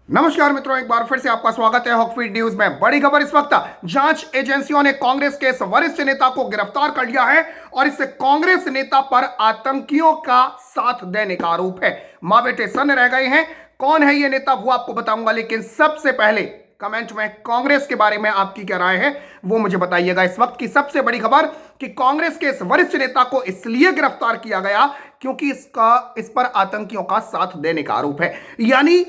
नमस्कार मित्रों, एक बार फिर से आपका स्वागत है हॉकफीड न्यूज में। बड़ी खबर इस वक्त, जांच एजेंसियों ने कांग्रेस के इस वरिष्ठ नेता को गिरफ्तार कर लिया है और इस कांग्रेस नेता पर आतंकियों का साथ देने का आरोप है। मां बेटे सन्न रह गए हैं। कौन है ये नेता वो आपको बताऊंगा, लेकिन सबसे पहले कमेंट में कांग्रेस के बारे में आपकी क्या राय है वो मुझे बताइएगा। इस वक्त की सबसे बड़ी खबर कि कांग्रेस के इस वरिष्ठ नेता को इसलिए गिरफ्तार किया गया क्योंकि इस पर आतंकियों का साथ देने का आरोप है। यानी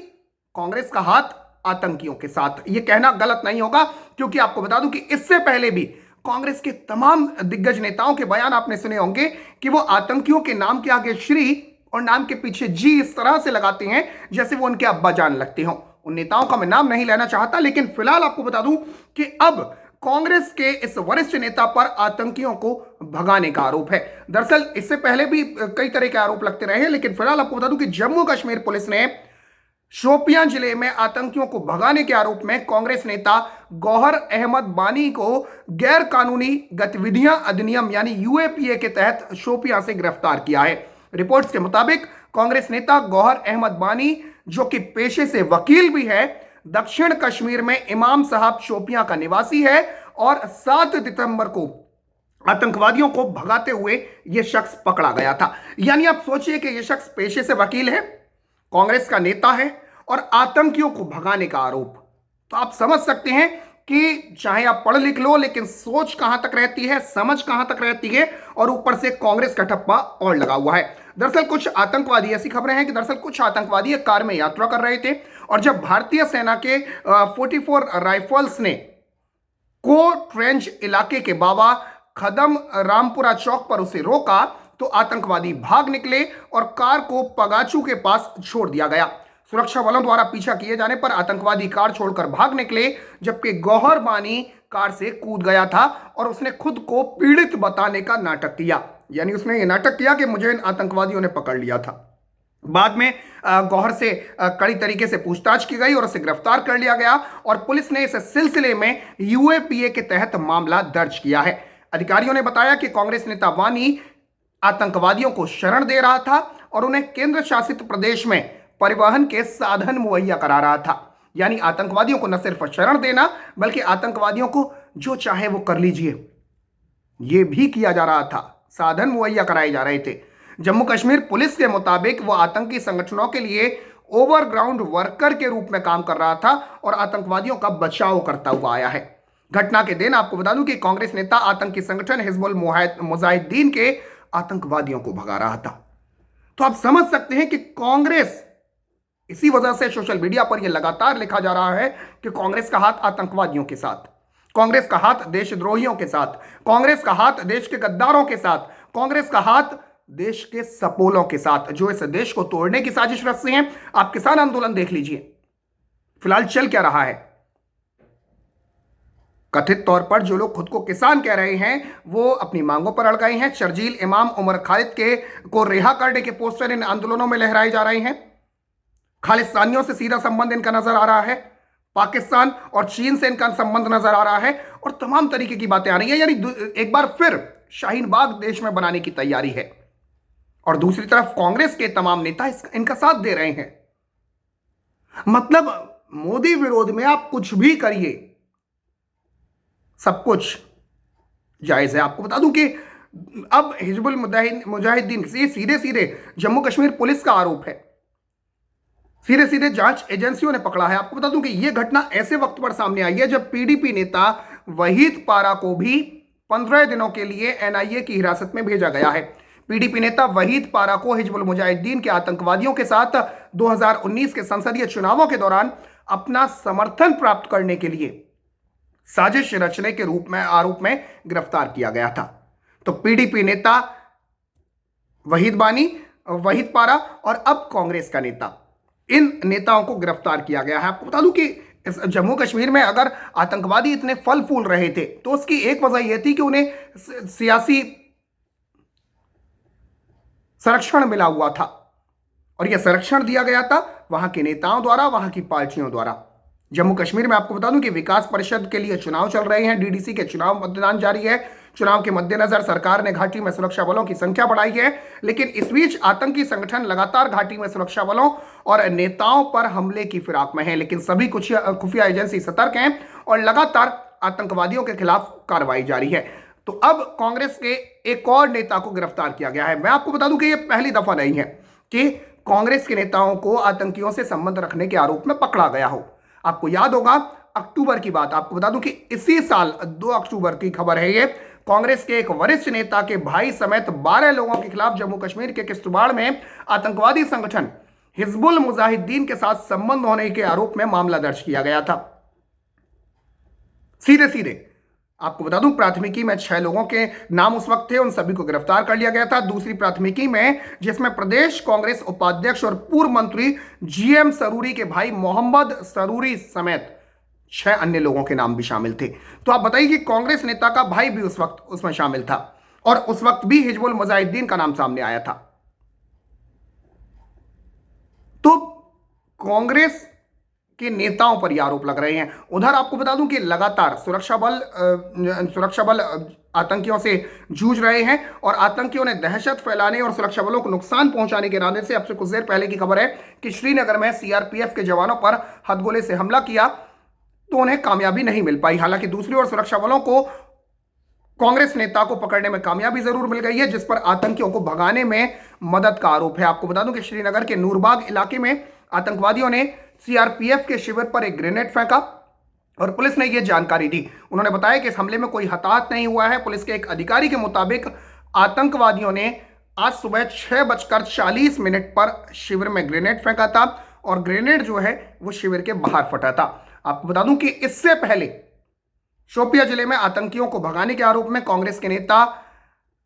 कांग्रेस का हाथ आतंकियों के साथ, यह कहना गलत नहीं होगा, क्योंकि आपको बता दूं कि इससे पहले भी कांग्रेस के तमाम दिग्गज नेताओं के बयान आपने सुने होंगे कि वो आतंकियों के नाम के आगे श्री और नाम के पीछे जी इस तरह से लगाते हैं जैसे वो उनके अब्बा जान लगते हो। उन नेताओं का मैं नाम नहीं लेना चाहता, लेकिन फिलहाल आपको बता दूं कि अब कांग्रेस के इस वरिष्ठ नेता पर आतंकियों को भगाने का आरोप है। दरअसल इससे पहले भी कई तरह के आरोप लगते रहे हैं, लेकिन फिलहाल आपको बता दूं कि जम्मू कश्मीर पुलिस ने शोपियां जिले में आतंकियों को भगाने के आरोप में कांग्रेस नेता गौहर अहमद बानी को गैर कानूनी गतिविधियां अधिनियम यानी यूएपीए के तहत शोपियां से गिरफ्तार किया है। रिपोर्ट्स के मुताबिक कांग्रेस नेता गौहर अहमद बानी, जो कि पेशे से वकील भी है, दक्षिण कश्मीर में इमाम साहब शोपियां का निवासी है और 7 दिसंबर को आतंकवादियों को भगाते हुए यह शख्स पकड़ा गया था। यानी आप सोचिए कि यह शख्स पेशे से वकील है, कांग्रेस का नेता है और आतंकियों को भगाने का आरोप। तो आप समझ सकते हैं कि चाहे आप पढ़ लिख लो, लेकिन सोच कहां तक रहती है, समझ कहां तक रहती है, और ऊपर से कांग्रेस का ठप्पा और लगा हुआ है। दरअसल कुछ आतंकवादी, ऐसी खबरें हैं कि दरअसल कुछ आतंकवादी एक कार में यात्रा कर रहे थे और जब भारतीय सेना के 44 राइफल्स ने को ट्रेंच इलाके के बाबा खदम रामपुरा चौक पर उसे रोका तो आतंकवादी भाग निकले और कार को पगाचू के पास छोड़ दिया गया। सुरक्षा बलों द्वारा पीछा किए जाने पर आतंकवादी कार छोड़कर भाग निकले, जबकि गौहर बानी कार से कूद गया था और उसने खुद को पीड़ित बताने का नाटक किया। यानी उसने ये नाटक किया कि मुझे इन आतंकवादियों ने पकड़ लिया था। बाद में गौहर से कड़ी तरीके से पूछताछ की गई और उसे गिरफ्तार कर लिया गया और पुलिस ने इस सिलसिले में यूएपीए के तहत मामला दर्ज किया है। अधिकारियों ने बताया कि कांग्रेस नेता वानी आतंकवादियों को शरण दे रहा था और उन्हें केंद्र शासित प्रदेश में परिवहन के साधन मुहैया करा रहा था। यानी आतंकवादियों को न सिर्फ शरण देना, बल्कि आतंकवादियों को जो चाहे वो कर लीजिए, यह भी किया जा रहा था। साधन मुहैया कराए जा रहे थे। जम्मू कश्मीर पुलिस के मुताबिक वो आतंकी संगठनों के लिए ओवरग्राउंड वर्कर के रूप में काम कर रहा था और आतंकवादियों का बचाव करता हुआ आया है। घटना के दिन आपको बता दूं कि कांग्रेस नेता आतंकी संगठन हिजबुल मुजाहिदीन के आतंकवादियों को भगा रहा था। तो आप समझ सकते हैं कि कांग्रेस, इसी वजह से सोशल मीडिया पर यह लगातार लिखा जा रहा है कि कांग्रेस का हाथ आतंकवादियों के साथ, कांग्रेस का हाथ देशद्रोहियों के साथ, कांग्रेस का हाथ देश के गद्दारों के साथ, कांग्रेस का हाथ देश के सपोलों के साथ, जो इस देश को तोड़ने की साजिश रचते हैं। आप किसान आंदोलन देख लीजिए, फिलहाल चल क्या रहा है। कथित तौर पर जो लोग खुद को किसान कह रहे हैं वो अपनी मांगों पर अड़ गए हैं। शर्जील इमाम उमर खालिद के को रिहा करने के पोस्टर इन आंदोलनों में लहराए जा रहे हैं। खालिस्तानियों से सीधा संबंध इनका नजर आ रहा है, पाकिस्तान और चीन से इनका संबंध नजर आ रहा है और तमाम तरीके की बातें आ रही हैं। यानी एक बार फिर शाहीन बाग देश में बनाने की तैयारी है और दूसरी तरफ कांग्रेस के तमाम नेता इनका साथ दे रहे हैं। मतलब मोदी विरोध में आप कुछ भी करिए, सब कुछ जायज है। आपको बता दूं कि अब हिजबुल मुजाहिदीन से सीधे सीधे जम्मू कश्मीर पुलिस का आरोप है, सीधे सीधे जांच एजेंसियों ने पकड़ा है। आपको बता दूं कि यह घटना ऐसे वक्त पर सामने आई है जब पीडीपी नेता वहीद पारा को भी 15 दिनों के लिए एनआईए की हिरासत में भेजा गया है। पीडीपी नेता वहीद पारा को हिजबुल मुजाहिदीन के आतंकवादियों के साथ 2019 के संसदीय चुनावों के दौरान अपना समर्थन प्राप्त करने के लिए साजिश रचने के आरोप में गिरफ्तार किया गया था। तो पीडीपी नेता वहीद बानी, वहीद पारा और अब कांग्रेस का नेता, इन नेताओं को गिरफ्तार किया गया है। आपको बता दूं कि जम्मू कश्मीर में अगर आतंकवादी इतने फल फूल रहे थे तो उसकी एक वजह यह थी कि उन्हें सियासी संरक्षण मिला हुआ था और यह संरक्षण दिया गया था वहां के नेताओं द्वारा, वहां की पार्टियों द्वारा। जम्मू कश्मीर में आपको बता दूं कि विकास परिषद के लिए चुनाव चल रहे हैं, डीडीसी के चुनाव मतदान जारी है। चुनाव के मद्देनजर सरकार ने घाटी में सुरक्षा बलों की संख्या बढ़ाई है, लेकिन इस बीच आतंकी संगठन लगातार घाटी में सुरक्षा बलों और नेताओं पर हमले की फिराक में है। लेकिन सभी खुफिया एजेंसी सतर्क हैं और लगातार आतंकवादियों के खिलाफ कार्रवाई जारी है। तो अब कांग्रेस के एक और नेता को गिरफ्तार किया गया है। मैं आपको बता दूं कि यह पहली दफा नहीं है कि कांग्रेस के नेताओं को आतंकियों से संबंध रखने के आरोप में पकड़ा गया हो। आपको याद होगा अक्टूबर की बात, आपको बता दूं कि इसी साल 2 अक्टूबर की खबर है ये, कांग्रेस के एक वरिष्ठ नेता के भाई समेत 12 लोगों के खिलाफ जम्मू कश्मीर के किश्तवाड़ में आतंकवादी संगठन हिजबुल मुजाहिदीन के साथ संबंध होने के आरोप में मामला दर्ज किया गया था। सीधे सीधे आपको बता दूं, प्राथमिकी में 6 लोगों के नाम उस वक्त थे, उन सभी को गिरफ्तार कर लिया गया था। दूसरी प्राथमिकी में, जिसमें प्रदेश कांग्रेस उपाध्यक्ष और पूर्व मंत्री जीएम सरूरी के भाई मोहम्मद सरूरी समेत 6 अन्य लोगों के नाम भी शामिल थे। तो आप बताइए कि कांग्रेस नेता का भाई भी उस वक्त उसमें शामिल था और उस वक्त भी हिजबुल मुजाहिदीन का नाम सामने आया था। तो कांग्रेस के नेताओं पर यह आरोप लग रहे हैं। उधर आपको बता दूं कि लगातार सुरक्षा बल आतंकियों से जूझ रहे हैं और आतंकियों ने दहशत फैलाने और सुरक्षा बलों को नुकसान पहुंचाने के इरादे से, अब से कुछ देर पहले की खबर है कि श्रीनगर में सीआरपीएफ के जवानों पर हथगोले से हमला किया तो उन्हें कामयाबी नहीं मिल पाई। हालांकि दूसरी ओर सुरक्षा बलों को कांग्रेस नेता को पकड़ने में कामयाबी जरूर मिल गई है, जिस पर आतंकियों को भगाने में मदद का आरोप है। आपको बता दूं कि श्रीनगर के नूरबाग इलाके में आतंकवादियों ने सीआरपीएफ के शिविर पर एक ग्रेनेड फेंका और पुलिस ने यह जानकारी दी। उन्होंने बताया कि इस हमले में कोई हताहत नहीं हुआ है। पुलिस के एक अधिकारी के मुताबिक आतंकवादियों ने आज सुबह 6:40 पर शिविर में ग्रेनेड फेंका था और ग्रेनेड जो है वो शिविर के बाहर फटा था। आपको बता दूं कि इससे पहले शोपिया जिले में आतंकियों को भगाने के आरोप में कांग्रेस के नेता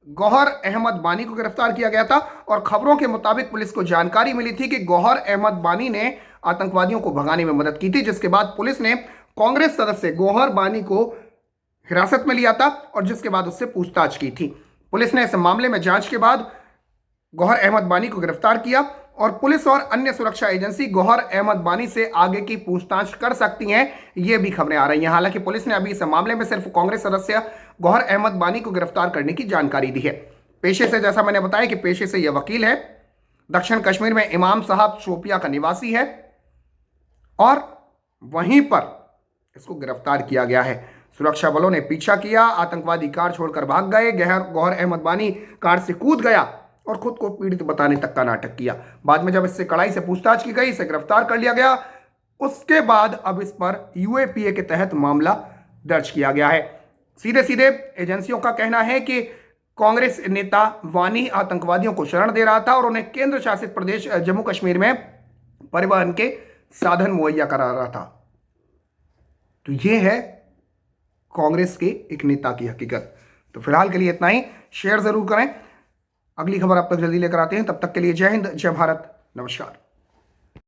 गौहर अहमद बानी को गिरफ्तार किया गया था और खबरों के मुताबिक पुलिस को जानकारी मिली थी कि गौहर अहमद बानी ने आतंकवादियों को भगाने में मदद की थी, जिसके बाद पुलिस ने कांग्रेस सदस्य गौहर बानी को हिरासत में लिया था और जिसके बाद उससे पूछताछ की थी। पुलिस ने इस मामले में जांच के बाद गौहर अहमद बानी को गिरफ्तार किया और पुलिस और अन्य सुरक्षा एजेंसी गौहर अहमद बानी से आगे की पूछताछ कर सकती हैं, ये भी खबरें आ रही हैं। हालांकि पुलिस ने अभी इस मामले में सिर्फ कांग्रेस सदस्य गौहर अहमद बानी को गिरफ्तार करने की जानकारी दी है। पेशे से, जैसा मैंने बताया कि पेशे से यह वकील है, दक्षिण कश्मीर में इमाम साहब शोपिया का निवासी है और वहीं पर इसको गिरफ्तार किया गया है। सुरक्षा बलों ने पीछा किया, आतंकवादी कार छोड़कर भाग गए। गौहर अहमद बानी कार से कूद गया और खुद को पीड़ित बताने तक का नाटक किया। बाद में जब इससे कड़ाई से पूछताछ की गई, इसे गिरफ्तार कर लिया गया। उसके बाद अब इस पर यूएपीए के तहत मामला दर्ज किया गया है। सीधे सीधे एजेंसियों का कहना है कि कांग्रेस नेता वानी आतंकवादियों को शरण दे रहा था और उन्हें केंद्र शासित प्रदेश जम्मू कश्मीर में परिवहन के साधन मुहैया करा रहा था। तो यह है कांग्रेस के एक नेता की हकीकत। तो फिलहाल के लिए इतना ही। शेयर जरूर करें। अगली खबर आप तक जल्दी लेकर आते हैं। तब तक के लिए जय हिंद, जय भारत, नमस्कार।